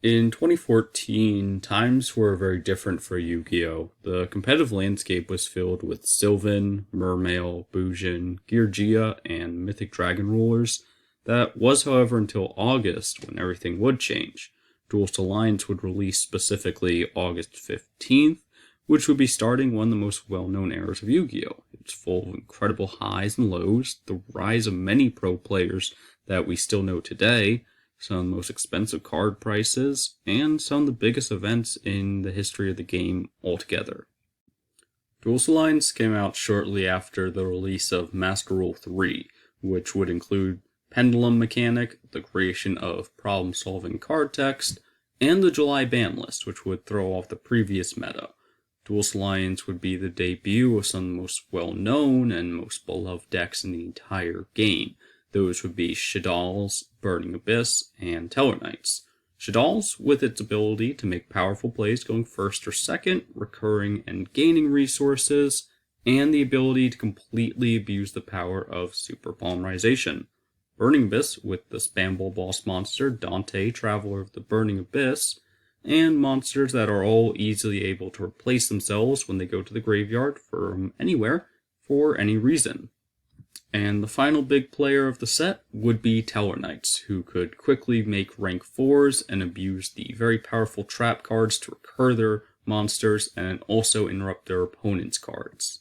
In 2014, times were very different for Yu-Gi-Oh! The competitive landscape was filled with Sylvan, Mermail, Bujin, Geargia, and Mythic Dragon rulers. That was, however, until August, when everything would change. Duels Alliance would release specifically August 15th, which would be starting one of the most well-known eras of Yu-Gi-Oh! It's full of incredible highs and lows, the rise of many pro players that we still know today, some of the most expensive card prices, and some of the biggest events in the history of the game altogether. Duels Alliance came out shortly after the release of Master Rule 3, which would include Pendulum Mechanic, the creation of problem-solving card text, and the July ban list, which would throw off the previous meta. Duels Alliance would be the debut of some of the most well-known and most beloved decks in the entire game. Those would be Shadal's, Burning Abyss, and Tellarknights. Shadal's, with its ability to make powerful plays going first or second, recurring and gaining resources, and the ability to completely abuse the power of super polymerization. Burning Abyss, with the spammable boss monster Dante, Traveler of the Burning Abyss, and monsters that are all easily able to replace themselves when they go to the graveyard from anywhere for any reason. And the final big player of the set would be Tellarknights, who could quickly make rank 4s and abuse the very powerful trap cards to recur their monsters and also interrupt their opponent's cards.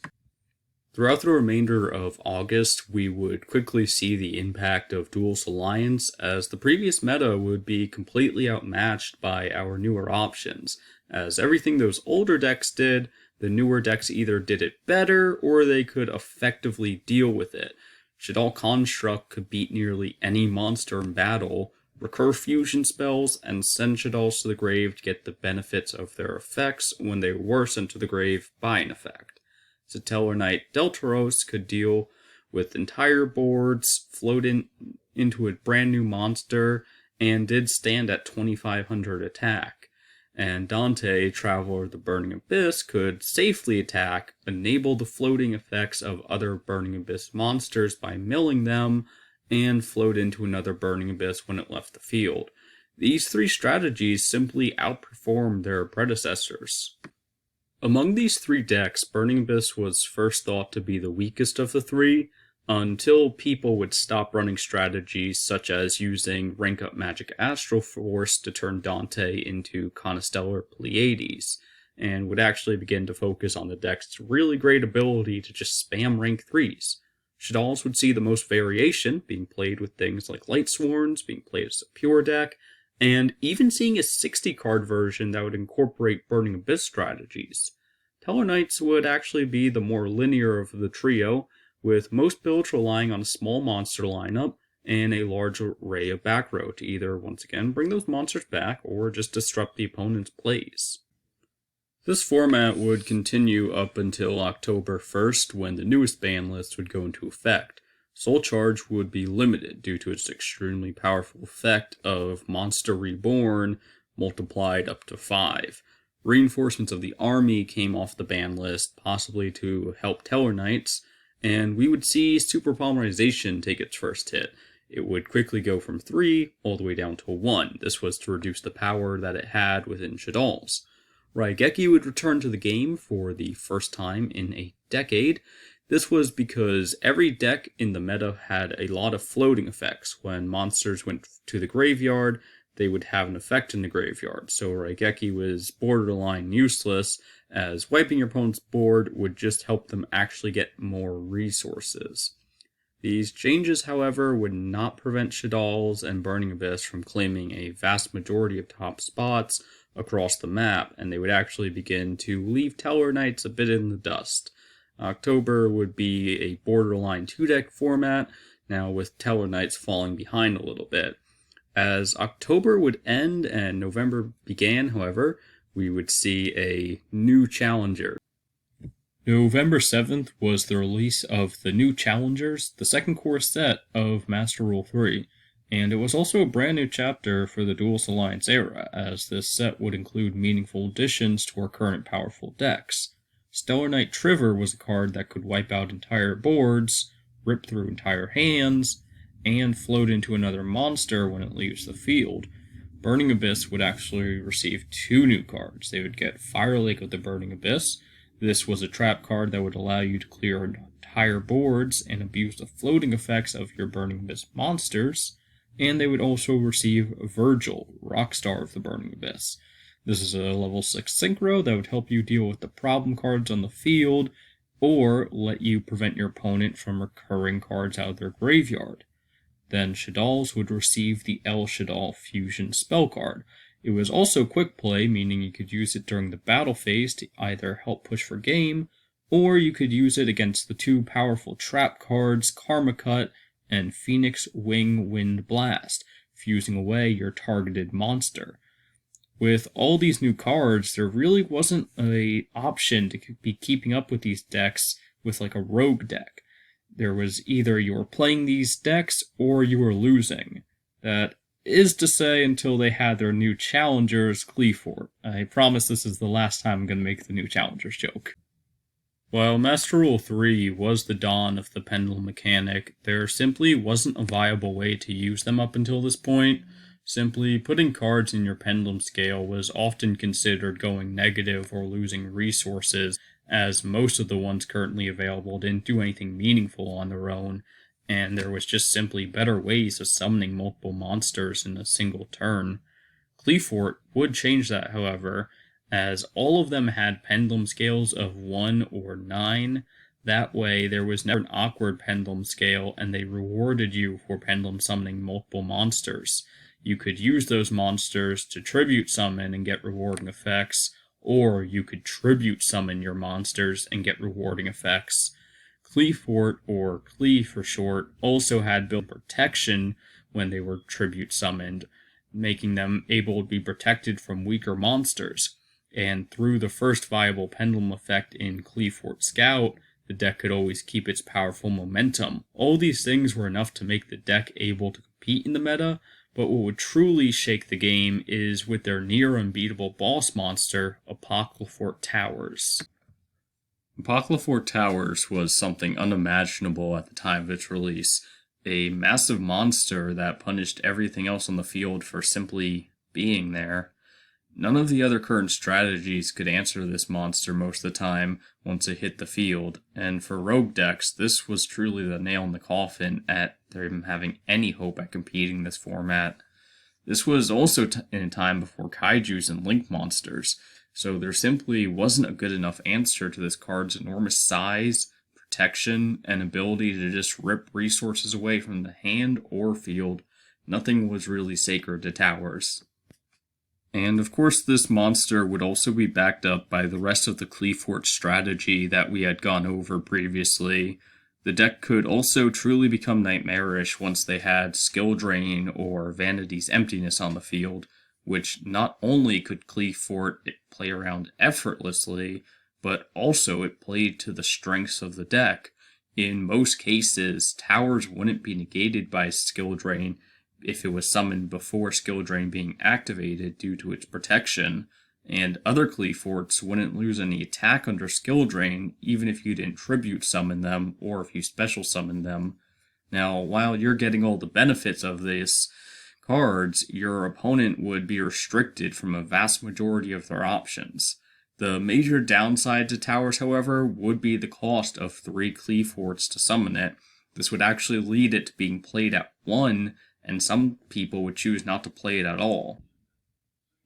Throughout the remainder of August, we would quickly see the impact of Duels Alliance, as the previous meta would be completely outmatched by our newer options. As everything those older decks did, the newer decks either did it better, or they could effectively deal with it. Shadal Construct could beat nearly any monster in battle, recur fusion spells, and send Shadals to the grave to get the benefits of their effects when they were sent to the grave by an effect. Tellarknight Deltaros could deal with entire boards, float into a brand new monster, and did stand at 2500 attack. And Dante, Traveler of the Burning Abyss, could safely attack, enable the floating effects of other Burning Abyss monsters by milling them, and float into another Burning Abyss when it left the field. These three strategies simply outperformed their predecessors. Among these three decks, Burning Abyss was first thought to be the weakest of the three, until people would stop running strategies such as using Rank Up Magic Astral Force to turn Dante into Constellar Pleiades, and would actually begin to focus on the deck's really great ability to just spam rank 3s. Shadals would see the most variation, being played with things like Light Sworns, being played as a pure deck, and even seeing a 60-card version that would incorporate Burning Abyss strategies. Tellarknights would actually be the more linear of the trio, with most builds relying on a small monster lineup and a large array of back row to either, once again, bring those monsters back or just disrupt the opponent's plays. This format would continue up until October 1st, when the newest ban list would go into effect. Soul Charge would be limited due to its extremely powerful effect of Monster Reborn multiplied up to 5. Reinforcements of the army came off the ban list, possibly to help Tellarknights, and we would see Super Polymerization take its first hit. It would quickly go from 3 all the way down to 1. This was to reduce the power that it had within Shadal's. Raigeki would return to the game for the first time in a decade. This was because every deck in the meta had a lot of floating effects. When monsters went to the graveyard, they would have an effect in the graveyard, so Raigeki was borderline useless, as wiping your opponent's board would just help them actually get more resources. These changes, however, would not prevent Shadal's and Burning Abyss from claiming a vast majority of top spots across the map, and they would actually begin to leave Tellarknights a bit in the dust. October would be a borderline 2-deck format, now with Tellarknights falling behind a little bit. As October would end and November began, however, we would see a new challenger. November 7th was the release of the new challengers, the second core set of Master Rule 3, and it was also a brand new chapter for the Duels Alliance era, as this set would include meaningful additions to our current powerful decks. Stellar Knight Triver was a card that could wipe out entire boards, rip through entire hands, and float into another monster when it leaves the field. Burning Abyss would actually receive 2 new cards. They would get Fire Lake of the Burning Abyss. This was a trap card that would allow you to clear entire boards and abuse the floating effects of your Burning Abyss monsters. And they would also receive Virgil, Rockstar of the Burning Abyss. This is a level 6 synchro that would help you deal with the problem cards on the field, or let you prevent your opponent from recurring cards out of their graveyard. Then Shaddolls would receive the El Shaddol Fusion spell card. It was also quick play, meaning you could use it during the battle phase to either help push for game, or you could use it against the 2 powerful trap cards, Karma Cut and Phoenix Wing Wind Blast, fusing away your targeted monster. With all these new cards, there really wasn't an option to be keeping up with these decks with like a rogue deck. There was either you were playing these decks or you were losing. That is to say until they had their new challengers, Qliphort. I promise this is the last time I'm going to make the new challengers joke. While Master Rule 3 was the dawn of the pendulum mechanic, there simply wasn't a viable way to use them up until this point. Simply putting cards in your pendulum scale was often considered going negative or losing resources, as most of the ones currently available didn't do anything meaningful on their own, and there was just simply better ways of summoning multiple monsters in a single turn. Qliphort would change that, however, as all of them had pendulum scales of 1 or 9. That way, there was never an awkward pendulum scale, and they rewarded you for pendulum summoning multiple monsters. You could use those monsters to tribute summon and get rewarding effects, or you could tribute summon your monsters and get rewarding effects. Qliphort, or Qli for short, also had built protection when they were tribute summoned, making them able to be protected from weaker monsters. And through the first viable pendulum effect in Qliphort Scout, the deck could always keep its powerful momentum. All these things were enough to make the deck able to compete in the meta, but what would truly shake the game is with their near unbeatable boss monster, Apocryphort Towers. Apocryphort Towers was something unimaginable at the time of its release. A massive monster that punished everything else on the field for simply being there. None of the other current strategies could answer this monster most of the time once it hit the field, and for rogue decks, this was truly the nail in the coffin at them having any hope at competing this format. This was also in a time before kaijus and link monsters, so there simply wasn't a good enough answer to this card's enormous size, protection, and ability to just rip resources away from the hand or field. Nothing was really sacred to Towers. And of course this monster would also be backed up by the rest of the Qliphort strategy that we had gone over previously. The deck could also truly become nightmarish once they had Skill Drain or Vanity's Emptiness on the field, which not only could Qliphort play around effortlessly, but also it played to the strengths of the deck. In most cases, Towers wouldn't be negated by Skill Drain if it was summoned before Skill Drain being activated due to its protection, and other Qliphorts wouldn't lose any attack under Skill Drain even if you didn't tribute summon them or if you special summon them. Now, while you're getting all the benefits of these cards, your opponent would be restricted from a vast majority of their options. The major downside to Towers, however, would be the cost of 3 Qliphorts to summon it. This would actually lead it to being played at 1, and some people would choose not to play it at all.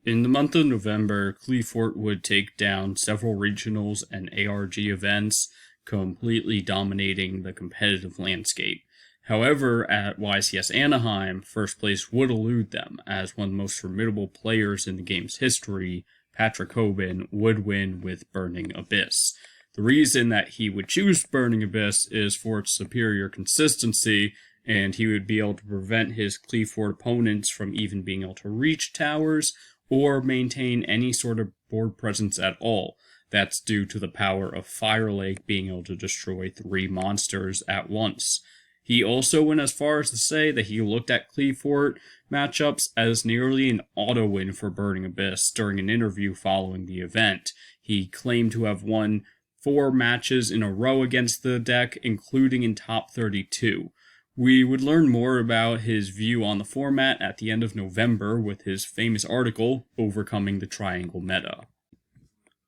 In the month of November, Qliphort would take down several regionals and ARG events, completely dominating the competitive landscape. However, at YCS Anaheim, first place would elude them, as one of the most formidable players in the game's history, Patrick Hoban, would win with Burning Abyss. The reason that he would choose Burning Abyss is for its superior consistency, and he would be able to prevent his Qliphort opponents from even being able to reach Towers or maintain any sort of board presence at all. That's due to the power of Fire Lake being able to destroy 3 monsters at once. He also went as far as to say that he looked at Qliphort matchups as nearly an auto-win for Burning Abyss during an interview following the event. He claimed to have won 4 matches in a row against the deck, including in top 32. We would learn more about his view on the format at the end of November with his famous article, Overcoming the Triangle Meta.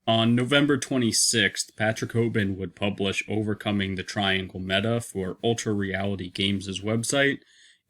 On November 26th, Patrick Hoban would publish Overcoming the Triangle Meta for Ultra Reality Games' website.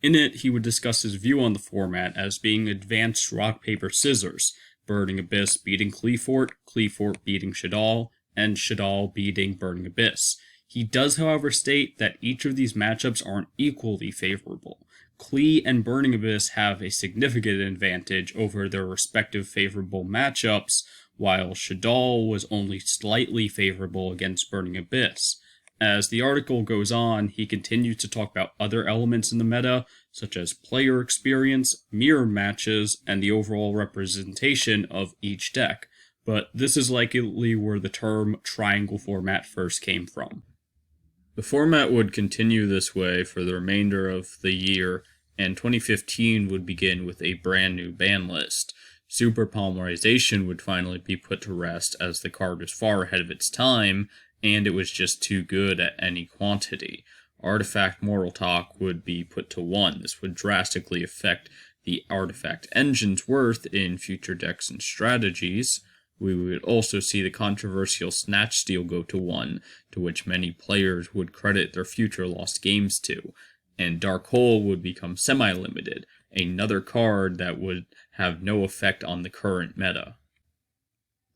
In it, he would discuss his view on the format as being advanced rock, paper, scissors, Burning Abyss beating Qliphort, Qliphort beating Shadal, and Shadal beating Burning Abyss. He does, however, state that each of these matchups aren't equally favorable. Qli and Burning Abyss have a significant advantage over their respective favorable matchups, while Shadal was only slightly favorable against Burning Abyss. As the article goes on, he continues to talk about other elements in the meta, such as player experience, mirror matches, and the overall representation of each deck, but this is likely where the term triangle format first came from. The format would continue this way for the remainder of the year, and 2015 would begin with a brand new ban list. Super Polymerization would finally be put to rest as the card was far ahead of its time, and it was just too good at any quantity. Artifact Mortal Talk would be put to 1. This would drastically affect the artifact engine's worth in future decks and strategies. We would also see the controversial Snatch Steal go to 1, to which many players would credit their future lost games to, and Dark Hole would become semi-limited, another card that would have no effect on the current meta.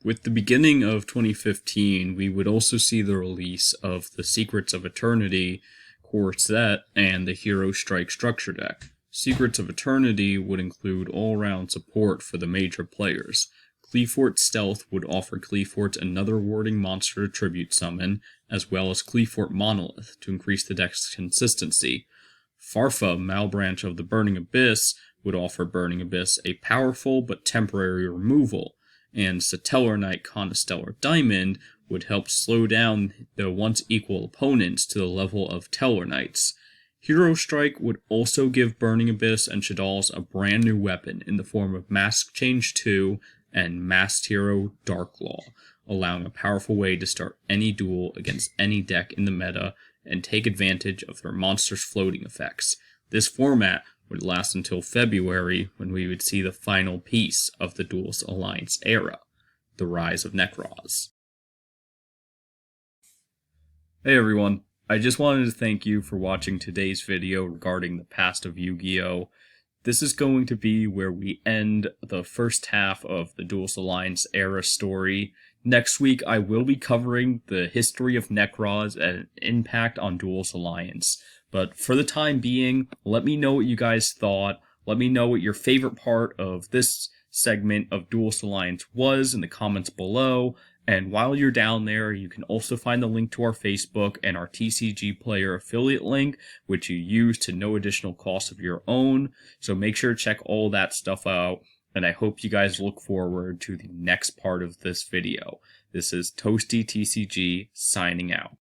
With the beginning of 2015, we would also see the release of the Secrets of Eternity core set and the Hero Strike structure deck. Secrets of Eternity would include all-around support for the major players. Qliphort Stealth would offer Qliphort another warding monster to tribute summon, as well as Qliphort Monolith to increase the deck's consistency. Farfa, Malbranch of the Burning Abyss, would offer Burning Abyss a powerful but temporary removal, and Satellar Knight Constellar Diamond would help slow down the once equal opponents to the level of Tellar Knights. Hero Strike would also give Burning Abyss and Shadal's a brand new weapon in the form of Mask Change 2 and Masked Hero Darklaw, allowing a powerful way to start any duel against any deck in the meta and take advantage of their monsters' floating effects. This format would last until February, when we would see the final piece of the Duels Alliance era, the rise of Nekroz. Hey everyone, I just wanted to thank you for watching today's video regarding the past of Yu-Gi-Oh! This is going to be where we end the first half of the Duels Alliance era story. Next week, I will be covering the history of Nekroz and impact on Duels Alliance. But for the time being, let me know what you guys thought. Let me know what your favorite part of this segment of Duels Alliance was in the comments below. And while you're down there, you can also find the link to our Facebook and our TCG Player affiliate link, which you use to no additional cost of your own. So make sure to check all that stuff out. And I hope you guys look forward to the next part of this video. This is Toasty TCG signing out.